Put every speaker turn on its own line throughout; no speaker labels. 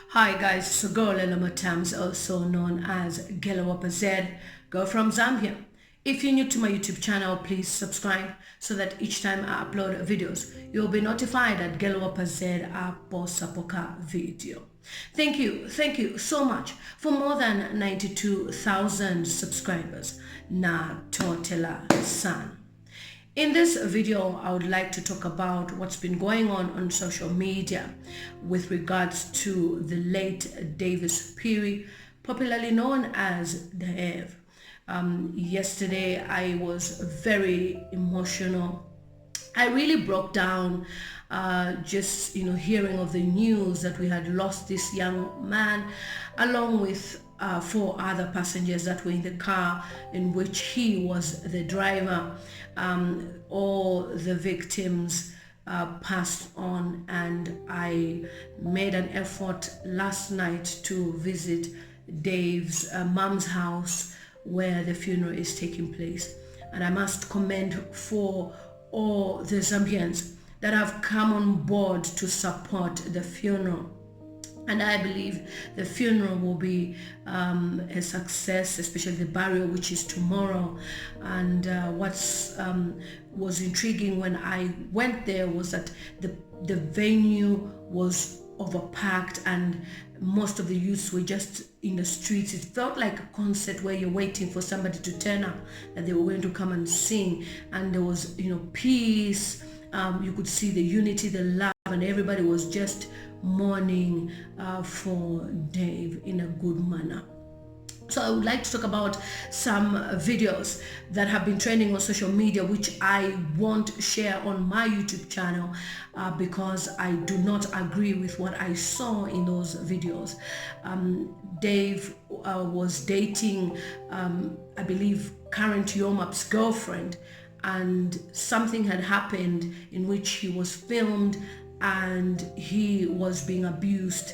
Hi guys, it's a girl Elama Tams, also known as Gelawapa Z, girl from Zambia. If you're new to my YouTube channel, please subscribe so that each time I upload videos, you'll be notified that Gelawapa Z posts a poka video. Thank you so much for more than 92,000 subscribers. Na totela san. In this video, I would like to talk about what's been going on social media with regards to the late Davis Piri, popularly known as Daev. Yesterday, I was very emotional. I really broke down just hearing of the news that we had lost this young man along with four other passengers that were in the car in which he was the driver. All the victims passed on, and I made an effort last night to visit Dave's mom's house where the funeral is taking place. And I must commend for all the Zambians that have come on board to support the funeral. And I believe the funeral will be a success, especially the burial, which is tomorrow. And was intriguing when I went there was that the venue was overpacked and most of the youths were just in the streets. It felt like a concert where you're waiting for somebody to turn up, that they were going to come and sing. And there was, peace. You could see the unity, the love, and everybody was just mourning for Dave in a good manner. So I would like to talk about some videos that have been trending on social media, which I won't share on my YouTube channel because I do not agree with what I saw in those videos. Dave was dating, I believe, current Yomap's girlfriend, and something had happened in which he was filmed and he was being abused.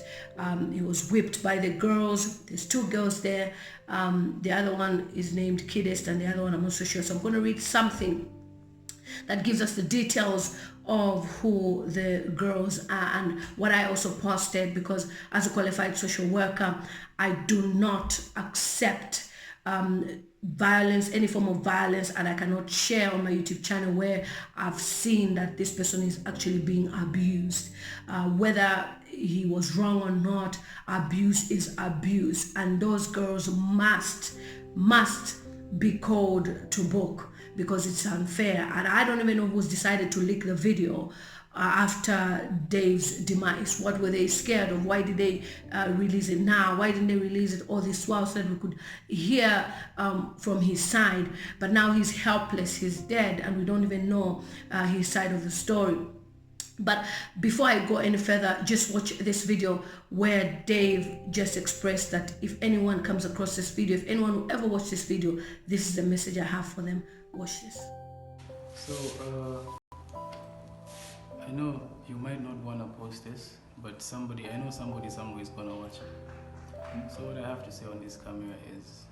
He was whipped by the girls. There's two girls there. The other one is named Kidest and the other one I'm not so sure. So I'm going to read something that gives us the details of who the girls are and what I also posted, because as a qualified social worker, I do not accept violence, any form of violence, and I cannot share on my YouTube channel where I've seen that this person is actually being abused. Whether he was wrong or not, abuse is abuse, and those girls must be called to book because it's unfair. And I don't even know who's decided to leak the video after Dave's demise. What were they scared of? Why did they release it now? Why didn't they release it all this while so that we could hear from his side? But now he's helpless, he's dead, and we don't even know his side of the story. But before I go any further, just watch this video where Dave just expressed that if anyone comes across this video, if anyone will ever watch this video, this is the message I have for them. Watch this.
So, I know you might not want to post this, but I know somebody somewhere is going to watch it. So what I have to say on this camera is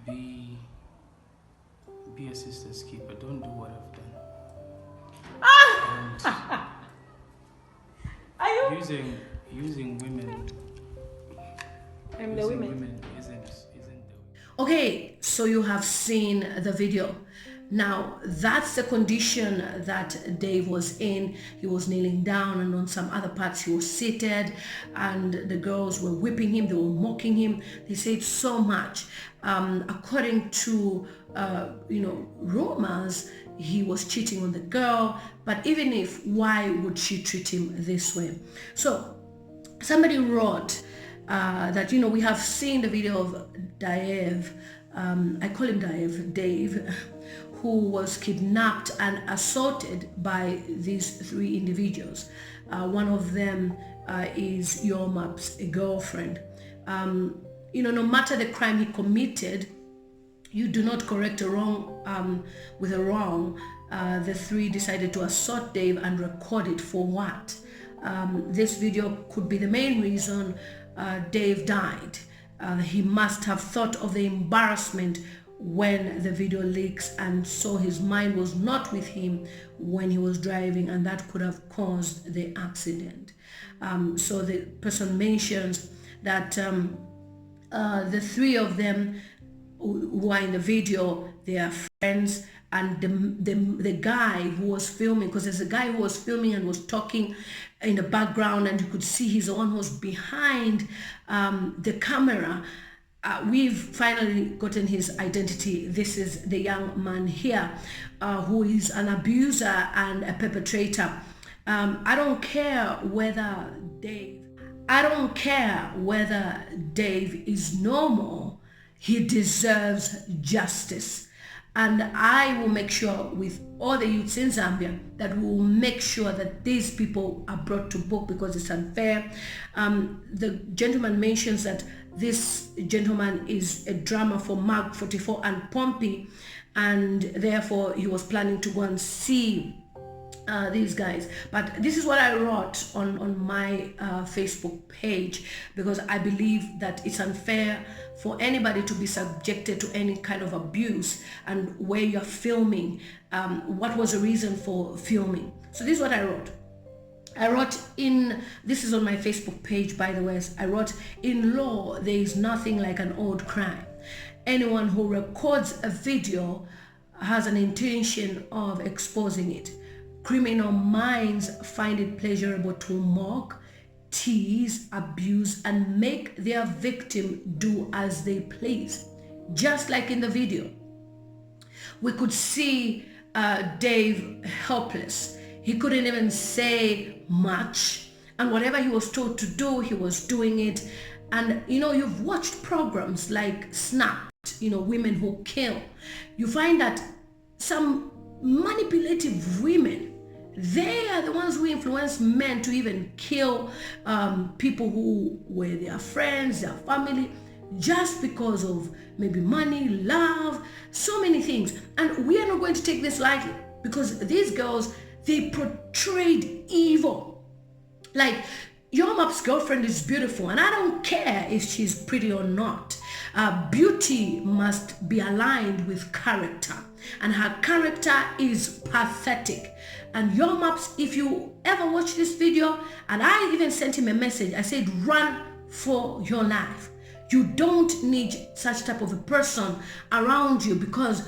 be a sister's keeper. Don't do what I've done. And using women,
I'm the women.
isn't the way.
Okay, so you have seen the video. Now, that's the condition that Dave was in. He was kneeling down, and on some other parts he was seated, and the girls were whipping him, they were mocking him. They said so much. According to, rumors, he was cheating on the girl, but even if, why would she treat him this way? So somebody wrote that, we have seen the video of Daev, I call him Dave, who was kidnapped and assaulted by these three individuals. One of them is Yomap's girlfriend. No matter the crime he committed, you do not correct a wrong with a wrong. The three decided to assault Dave and record it for what? This video could be the main reason Dave died. He must have thought of the embarrassment when the video leaks, and so his mind was not with him when he was driving, and that could have caused the accident. So the person mentions that the three of them who are in the video, they are friends, and the guy who was filming, because there's a guy who was filming and was talking in the background, and you could see he's the one who was behind the camera. We've finally gotten his identity. This is the young man here who is an abuser and a perpetrator. I don't care whether Daev is normal. He deserves justice. And I will make sure with all the youths in Zambia that we will make sure that these people are brought to book, because it's unfair. The gentleman mentions that this gentleman is a drummer for Mark 44 and Pompey, and therefore he was planning to go and see these guys. But this is what I wrote on my Facebook page, because I believe that it's unfair for anybody to be subjected to any kind of abuse, and where you're filming, what was the reason for filming. So this is what I wrote. This is on my Facebook page, by the way. I wrote, in law, there is nothing like an old crime. Anyone who records a video has an intention of exposing it. Criminal minds find it pleasurable to mock, tease, abuse, and make their victim do as they please. Just like in the video, we could see Daev helpless. He couldn't even say much, and whatever he was told to do, he was doing it. And you've watched programs like Snapped, women who kill. You find that some manipulative women, they are the ones who influence men to even kill people who were their friends, their family, just because of maybe money, love, so many things. And we are not going to take this lightly, because these girls, they portrayed evil. Like, your map's girlfriend is beautiful, and I don't care if she's pretty or not. Beauty must be aligned with character, and her character is pathetic. And your maps, if you ever watch this video, and I even sent him a message, I said, run for your life. You don't need such type of a person around you, because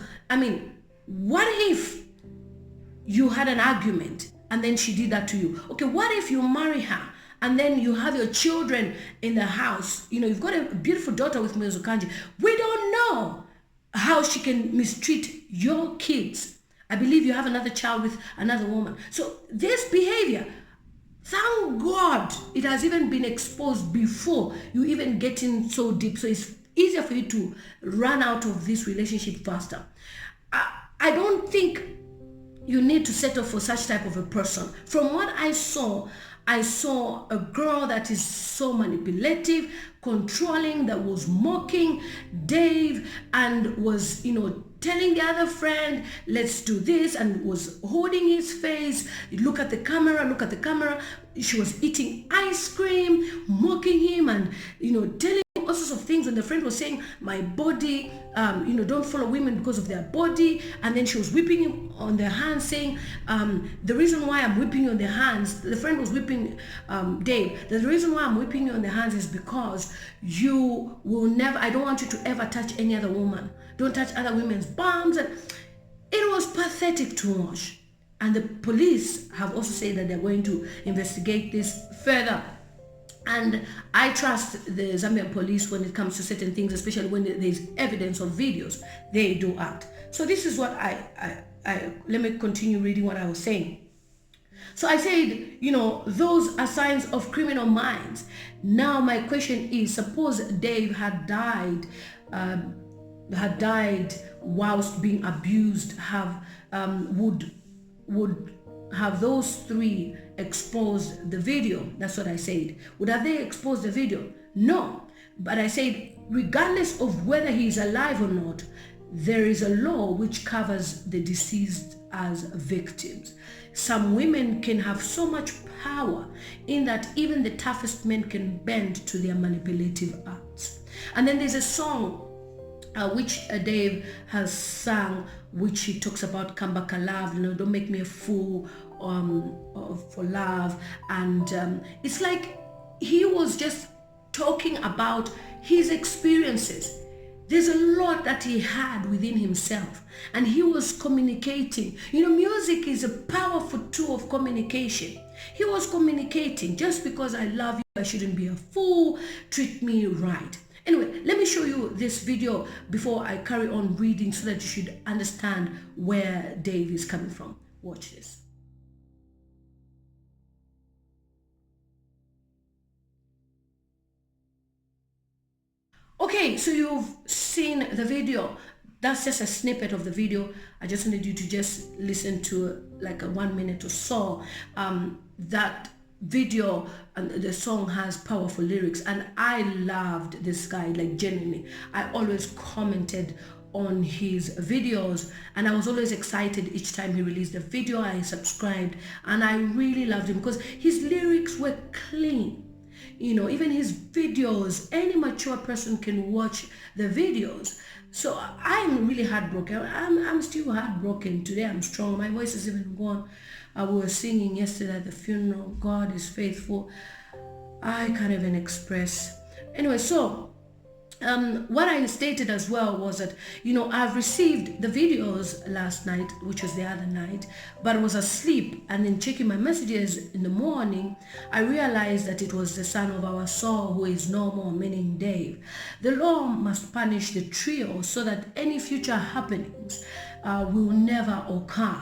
what if you had an argument and then she did that to you? Okay, what if you marry her and then you have your children in the house? You've got a beautiful daughter with Mezukanji. We don't know how she can mistreat your kids. I believe you have another child with another woman. So this behavior, thank God it has even been exposed before you even get in so deep. So it's easier for you to run out of this relationship faster. I don't think you need to settle for such type of a person. From what I saw a girl that is so manipulative, controlling, that was mocking Daev, and was, telling the other friend, let's do this, and was holding his face. Look at the camera. She was eating ice cream, mocking him, and, telling him all sorts of things. And the friend was saying, my body, don't follow women because of their body. And then she was whipping him on the hands, saying, the reason why I'm whipping you on the hands, the friend was whipping Daev, the reason why I'm whipping you on the hands is because you will never, I don't want you to ever touch any other woman. Don't touch other women's bums. And it was pathetic to watch. And the police have also said that they're going to investigate this further. And I trust the Zambian police when it comes to certain things, especially when there's evidence of videos, they do act. So this is what I let me continue reading what I was saying. So I said, those are signs of criminal minds. Now my question is, suppose Daev had died whilst being abused, would have those three exposed the video? That's what I said. Would have they exposed the video? No. But I said, regardless of whether he is alive or not, there is a law which covers the deceased as victims. Some women can have so much power in that even the toughest men can bend to their manipulative acts. And then there's a song which Daev has sung, which he talks about Kambaka love, don't make me a fool for love, and it's like he was just talking about his experiences. There's a lot that he had within himself, and he was communicating. Music is a powerful tool of communication. He was communicating, just because I love you, I shouldn't be a fool, treat me right. Anyway, let me show you this video before I carry on reading, so that you should understand where Daev is coming from. Watch this. Okay, so you've seen the video. That's just a snippet of the video. I just wanted you to just listen to like a 1 minute or so. That video and the song has powerful lyrics, and I loved this guy, like genuinely. I always commented on his videos, and I was always excited each time he released a video. I subscribed, and I really loved him because his lyrics were clean. Even his videos, any mature person can watch the videos. So I'm really heartbroken. I'm still heartbroken today. I'm strong. My voice is even gone. We were singing yesterday at the funeral. God is faithful. I can't even express. Anyway, so what I stated as well was that, I've received the videos last night, which was the other night, but I was asleep, and then checking my messages in the morning, I realized that it was the son of our soul who is no more, meaning Daev. The law must punish the trio so that any future happenings will never occur.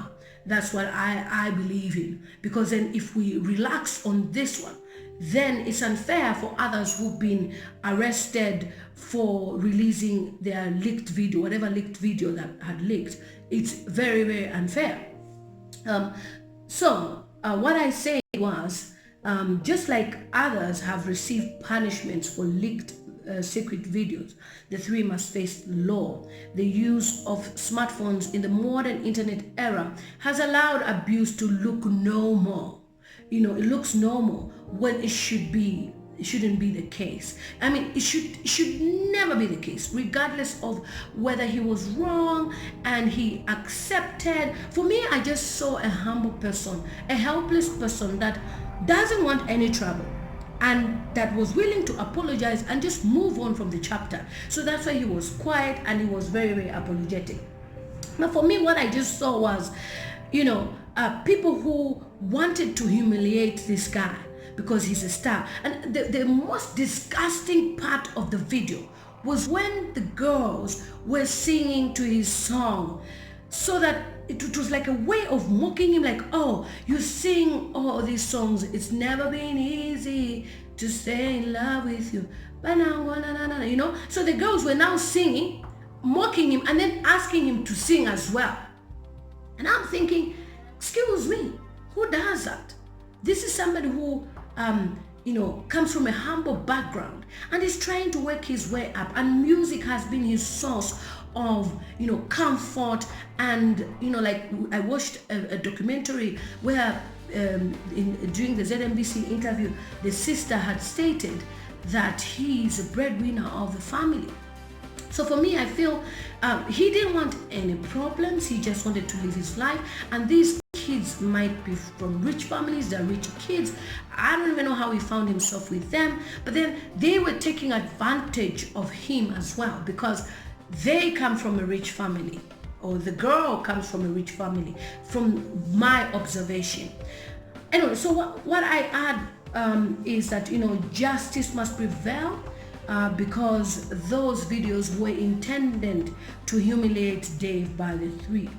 That's what I believe in, because then if we relax on this one, then it's unfair for others who've been arrested for releasing their leaked video, whatever leaked video that had leaked. It's very, very unfair. So what I said was, just like others have received punishments for leaked secret videos, the three must face the law. The use of smartphones in the modern internet era has allowed abuse to look normal. It looks normal when it shouldn't be the case. I mean, it should never be the case, regardless of whether he was wrong and he accepted. For me, I just saw a humble person, a helpless person that doesn't want any trouble, and that was willing to apologize and just move on from the chapter. So that's why he was quiet, and he was very, very apologetic. Now, for me, what I just saw was, people who wanted to humiliate this guy because he's a star. And the most disgusting part of the video was when the girls were singing to his song, so that it was like a way of mocking him, like, oh, you sing all these songs, it's never been easy to stay in love with you, but now, so the girls were now singing, mocking him, and then asking him to sing as well. And I'm thinking, excuse me, who does that? This is somebody who comes from a humble background and is trying to work his way up, and music has been his source of comfort. And like, I watched a documentary where during the ZNBC interview, the sister had stated that he is a breadwinner of the family. So for me, I feel he didn't want any problems. He just wanted to live his life, and these kids might be from rich families. They're rich kids. I don't even know how he found himself with them, but then they were taking advantage of him as well, because they come from a rich family, or the girl comes from a rich family, from my observation. Anyway, so what I add is that justice must prevail, because those videos were intended to humiliate Daev by the three.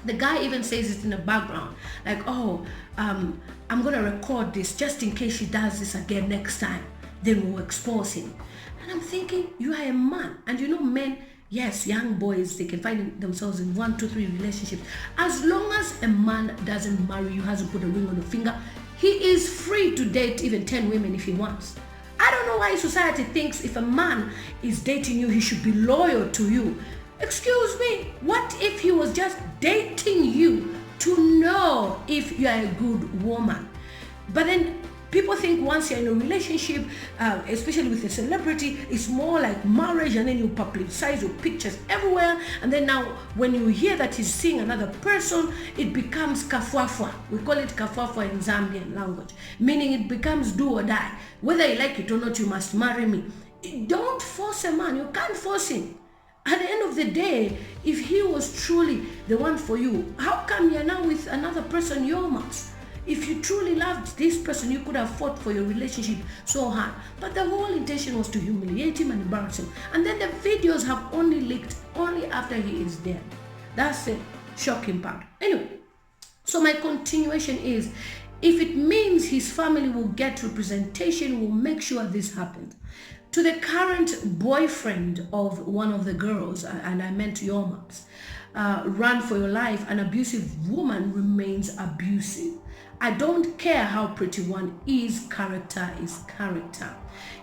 The guy even says it in the background, like, oh, I'm gonna record this just in case she does this again next time, then we'll expose him. And I'm thinking, you are a man, and men, yes, young boys, they can find themselves in 1, 2, 3 relationships. As long as a man doesn't marry you, hasn't put a ring on your finger, he is free to date even 10 women if he wants. I don't know why society thinks if a man is dating you, he should be loyal to you. Excuse me, what if he was just dating you to know if you are a good woman? But then People think once you're in a relationship, especially with a celebrity, it's more like marriage, and then you publicize your pictures everywhere. And then now, when you hear that he's seeing another person, it becomes kafwafwa. We call it kafwafwa in Zambian language, meaning it becomes do or die. Whether you like it or not, you must marry me. Don't force a man. You can't force him. At the end of the day, if he was truly the one for you, how come you're now with another person, Yomax? If you truly loved this person, you could have fought for your relationship so hard. But the whole intention was to humiliate him and embarrass him. And then the videos have only leaked only after he is dead. That's the shocking part. Anyway, so my continuation is, if it means his family will get representation, we'll make sure this happens. To the current boyfriend of one of the girls, and I meant Yomax, run for your life. An abusive woman remains abusive. I don't care how pretty one is, character is character.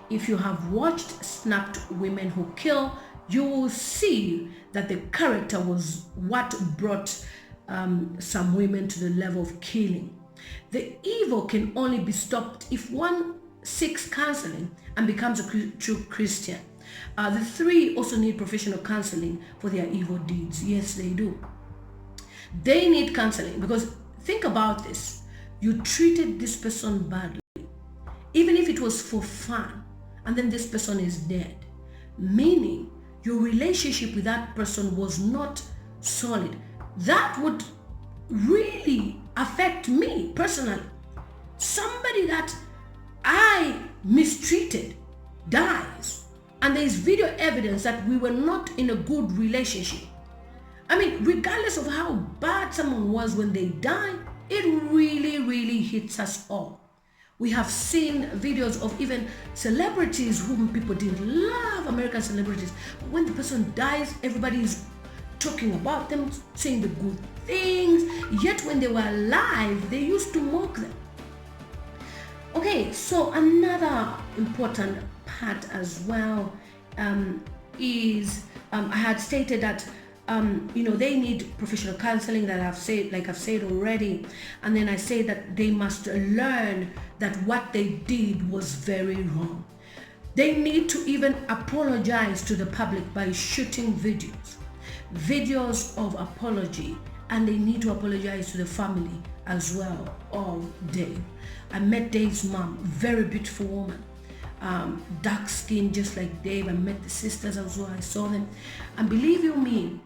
If you have watched Snapped Women Who Kill, you will see that the character was what brought some women to the level of killing. The evil can only be stopped if one seeks counseling and becomes a true Christian. The three also need professional counseling for their evil deeds. Yes, they do. They need counseling because think about this. You treated this person badly, even if it was for fun, and then this person is dead, meaning your relationship with that person was not solid. That would really affect me personally. Somebody that I mistreated dies, and there is video evidence that we were not in a good relationship. I mean, regardless of how bad someone was when they died, it really hits us all. We have seen videos of even celebrities whom people didn't love, American celebrities. But when the person dies, everybody is talking about them, saying the good things. Yet when they were alive, they used to mock them. Okay, so another important part as well is I had stated that they need professional counseling, that I've said already. And then I say that they must learn that what they did was very wrong. They need to even apologize to the public by shooting videos of apology, and they need to apologize to the family as well of Daev. I met Daev's mom, very beautiful woman. Dark skin just like Daev. I met the sisters as well. I saw them, and believe you me,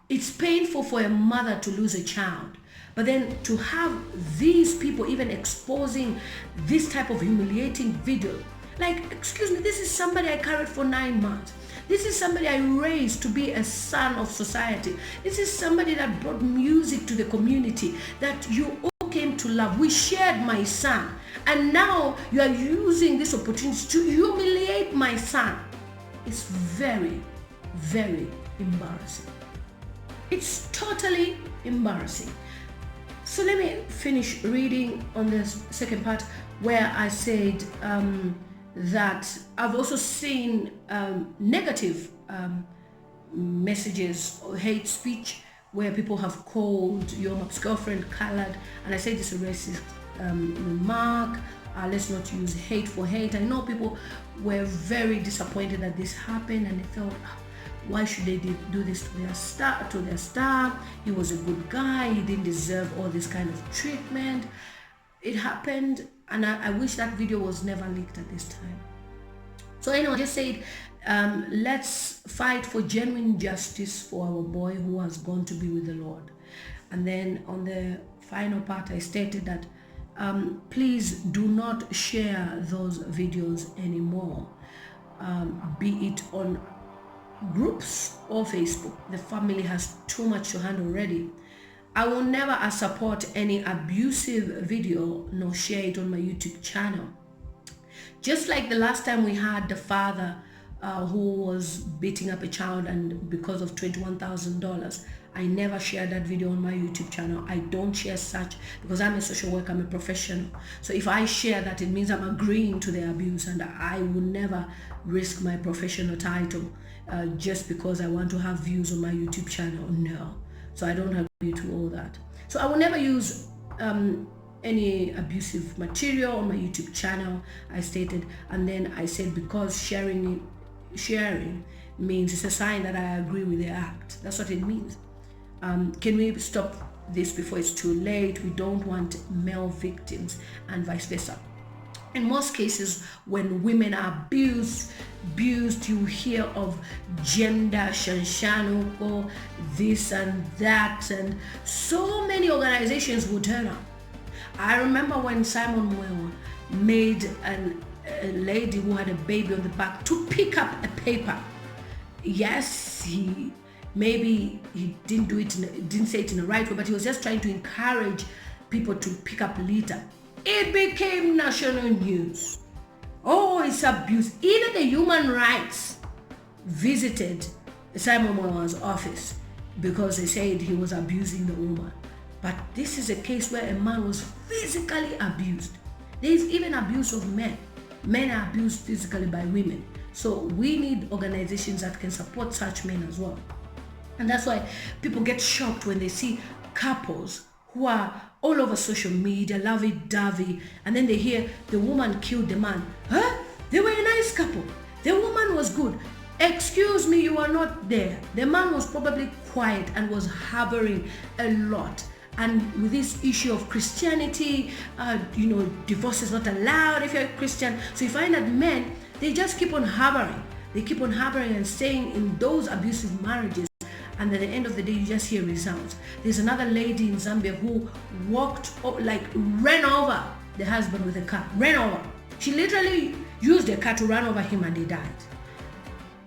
it's painful for a mother to lose a child, but then to have these people even exposing this type of humiliating video, like, excuse me, this is somebody I carried for 9 months. This is somebody I raised to be a son of society. This is somebody that brought music to the community that you all came to love. We shared my son, and now you are using this opportunity to humiliate my son. It's very embarrassing. It's totally embarrassing. So let me finish reading on the second part where I said that I've also seen negative messages or hate speech where people have called your girlfriend colored, and I say this is a racist remark. Let's not use hate for hate. I know people were very disappointed that this happened, and they felt, why should they do this to their star? He was a good guy. He didn't deserve all this kind of treatment. It happened, and I wish that video was never leaked at this time. So anyway, I just said, let's fight for genuine justice for our boy who has gone to be with the Lord. And then on the final part, I stated that please do not share those videos anymore, be it on groups or Facebook. The family has too much to handle already. I will never support any abusive video nor share it on my YouTube channel. Just like the last time we had the father who was beating up a child, and because of $21,000, I never shared that video on my YouTube channel. I don't share such because I'm a social worker, I'm a professional. So if I share that, it means I'm agreeing to the abuse, and I will never risk my professional title just because I want to have views on my YouTube channel. No. So I don't agree to all that. So I will never use any abusive material on my YouTube channel, I stated, and then I said because sharing means it's a sign that I agree with the act. That's what it means. Can we stop this before it's too late? We don't want male victims and vice versa. In most cases, when women are abused, you hear of gender shanshanuko, this and that, and so many organizations would turn up. I remember when Simon Mwewa made a lady who had a baby on the back to pick up a paper. Yes, he didn't do it, didn't say it in the right way, but he was just trying to encourage people to pick up litter. It became national news. Oh, it's abuse. Even the human rights visited Simon Mwewa's office because they said he was abusing the woman. But this is a case where a man was physically abused. There is even abuse of men. Men are abused physically by women. So we need organizations that can support such men as well. And that's why people get shocked when they see couples who are all over social media, lovey-dovey, and then they hear the woman killed the man. Huh? They were a nice couple. The woman was good. Excuse me, you are not there. The man was probably quiet and was harboring a lot. And with this issue of Christianity, divorce is not allowed if you're a Christian. So you find that men, they just keep on harboring. They keep on harboring and staying in those abusive marriages. And at the end of the day, you just hear results. There's another lady in Zambia who ran over the husband with a car. Ran over. She literally used the car to run over him and they died.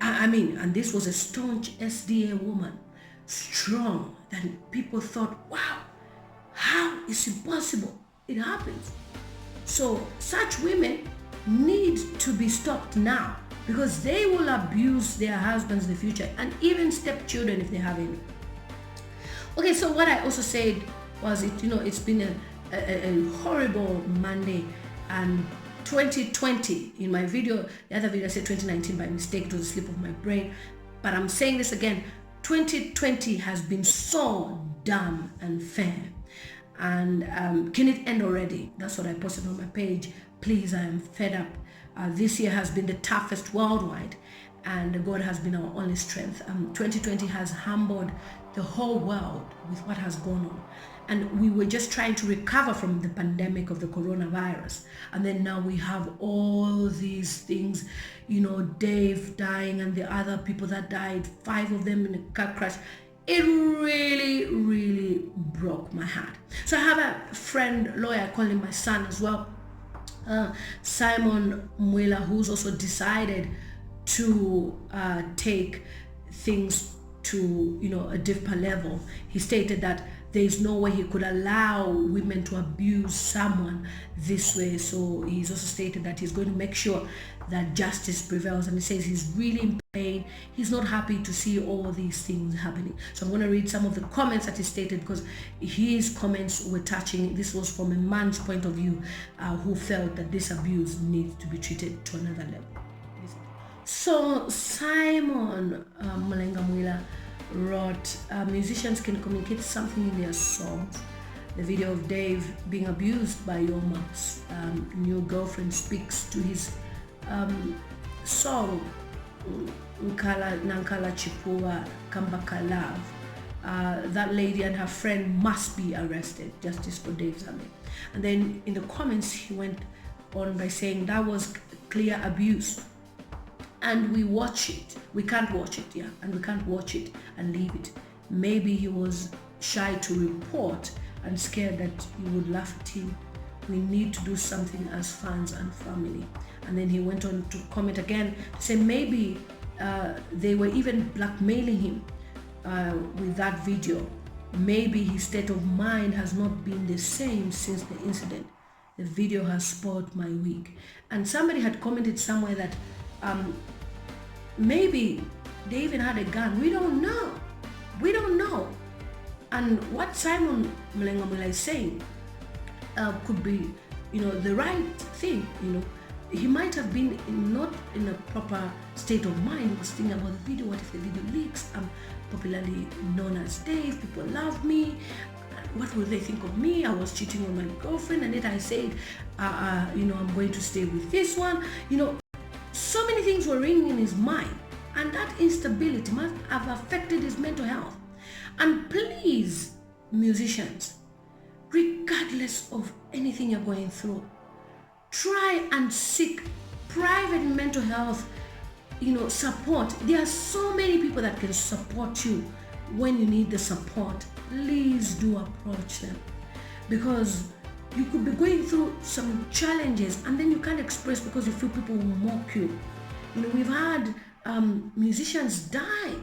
And this was a staunch SDA woman. Strong. That people thought, wow, how is it possible? It happens. So such women need to be stopped now, because they will abuse their husbands in the future, and even stepchildren if they have any. Okay, so what I also said was it's been a horrible Monday, and 2020, in my video, the other video I said 2019 by mistake, it was a slip of my brain, but I'm saying this again, 2020 has been so dumb and fair, and can it end already? That's what I posted on my page. Please, I am fed up. This year has been the toughest worldwide, and God has been our only strength. 2020 has humbled the whole world with what has gone on, and we were just trying to recover from the pandemic of the coronavirus, and then now we have all these things, Daev dying and the other people that died, 5 of them in a car crash. It really, really broke my heart. So I have a friend, lawyer, I call him my son as well, Simon Mwewa, who's also decided to take things to a deeper level. He stated that there is no way he could allow women to abuse someone this way. So he's also stated that he's going to make sure that justice prevails, and he says he's really in pain. He's not happy to see all these things happening. So I'm going to read some of the comments that he stated, because his comments were touching. This was from a man's point of view who felt that this abuse needs to be treated to another level. So Simon Mwewa wrote, musicians can communicate something in their songs. The video of Daev being abused by Yoma's new girlfriend speaks to his song Nkala Nankala Chipua Kambaka Love. That lady and her friend must be arrested. Justice for Daev Zambia. And then in the comments he went on by saying that was clear abuse, and we watch it. We can't watch it, and we can't watch it and leave it. Maybe he was shy to report and scared that you would laugh at him. We need to do something as fans and family. And then he went on to comment again to say maybe they were even blackmailing him with that video. Maybe his state of mind has not been the same since the incident. The video has spoiled my week. And somebody had commented somewhere that maybe they even had a gun. We don't know. We don't know. And what Simon Mwewa is saying could be, the right thing. He might have been not in a proper state of mind. He was thinking about the video. What if the video leaks? I'm popularly known as Daev. People love me. what will they think of me? I was cheating on my girlfriend, and yet I said, I'm going to stay with this one. So many things were ringing in his mind, and that instability must have affected his mental health. And please, musicians, regardless of anything you're going through, try and seek private mental health support. There are so many people that can support you when you need the support. Please do approach them, because you could be going through some challenges and then you can't express because you feel people will mock you. We've had musicians die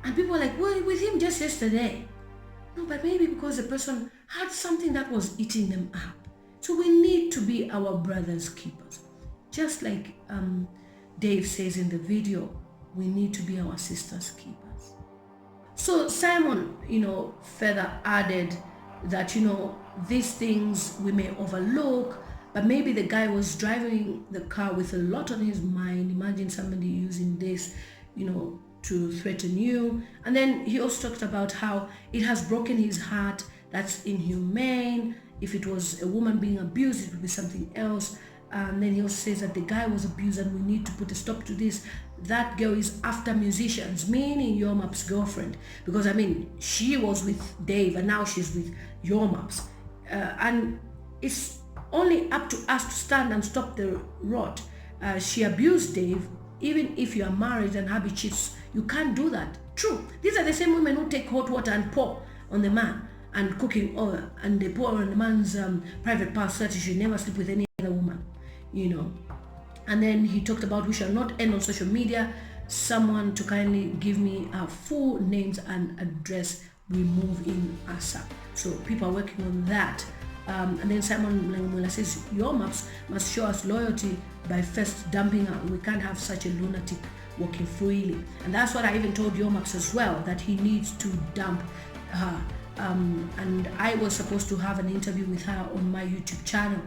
and people are like, well, with him just yesterday. No, but maybe because the person had something that was eating them up. So we need to be our brother's keepers. Just like Daev says in the video, we need to be our sister's keepers. So Simon, further added that, these things we may overlook, but maybe the guy was driving the car with a lot on his mind. Imagine somebody using this, to threaten you. And then he also talked about how it has broken his heart. That's inhumane. If it was a woman being abused, it would be something else. And then he also says that the guy was abused and we need to put a stop to this. That girl is after musicians, meaning Yomap's girlfriend. Because she was with Daev and now she's with Yomap's. And it's only up to us to stand and stop the rot. She abused Daev. Even if you are married and hubby cheats, you can't do that. True. These are the same women who take hot water and pour on the man and cooking oil, and they pour on the man's private parts so that he should never sleep with any other woman, And then he talked about we shall not end on social media. Someone to kindly give me full names and address. We move in ASAP. So people are working on that. And then Simon Langmula says, your maps must show us loyalty by first dumping her. We can't have such a lunatic walking freely. And that's what I even told Yomaps as well, that he needs to dump her. And I was supposed to have an interview with her on my YouTube channel,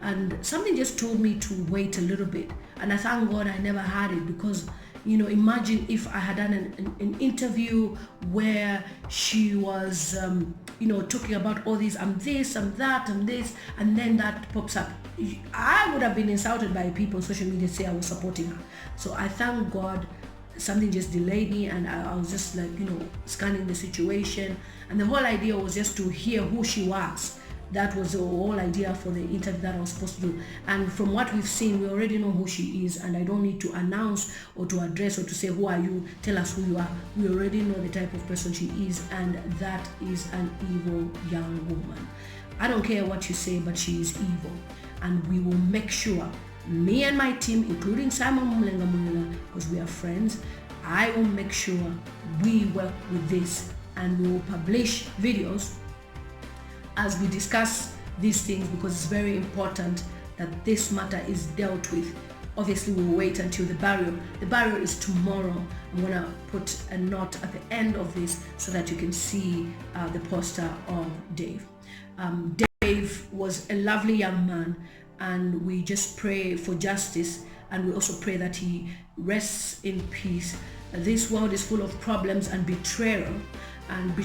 and something just told me to wait a little bit, and I thank God I never had it, because imagine if I had done an interview where she was talking about all this, I'm this, I'm that, I'm this, and then that pops up. I would have been insulted by people on social media say I was supporting her. So I thank God something just delayed me, and I was just like, scanning the situation, and the whole idea was just to hear who she was. That was the whole idea for the interview that I was supposed to do. And from what we've seen, we already know who she is, and I don't need to announce or to address or to say, who are you? Tell us who you are. We already know the type of person she is, and that is an evil young woman. I don't care what you say, but she is evil. And we will make sure, me and my team, including Simon Mlenga, because we are friends, I will make sure we work with this, and we will publish videos as we discuss these things, because it's very important that this matter is dealt with. Obviously, we'll wait until the burial. The burial is tomorrow. I'm gonna put a note at the end of this so that you can see the poster of Daev. Daev was a lovely young man, and we just pray for justice, and we also pray that he rests in peace. This world is full of problems and betrayal and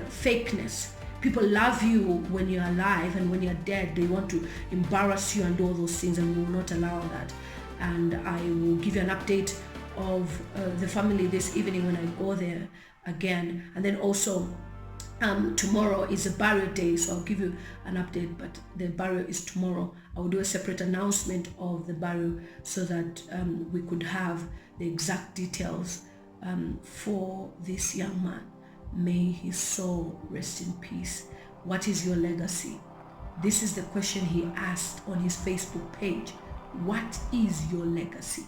fakeness. People love you when you're alive, and when you're dead, they want to embarrass you and do all those things, and we will not allow that. And I will give you an update of the family this evening when I go there again. And then also, tomorrow is a burial day, so I'll give you an update, but the burial is tomorrow. I will do a separate announcement of the burial so that we could have the exact details for this young man. May his soul rest in peace. What is your legacy? This is the question he asked on his Facebook page. What is your legacy?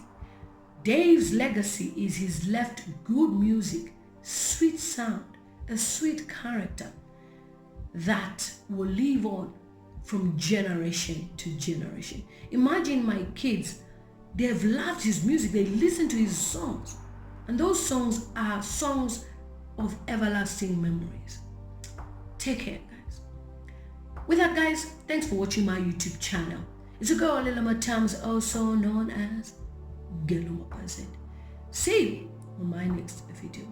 Dave's legacy is he's left good music, sweet sound, a sweet character that will live on from generation to generation. Imagine my kids, they have loved his music, they listen to his songs, and those songs are songs of everlasting memories. Take care, guys. With that, guys, thanks for watching my YouTube channel. It's a girl Lilama Tams, also known as Gelumapazed. See you on my next video.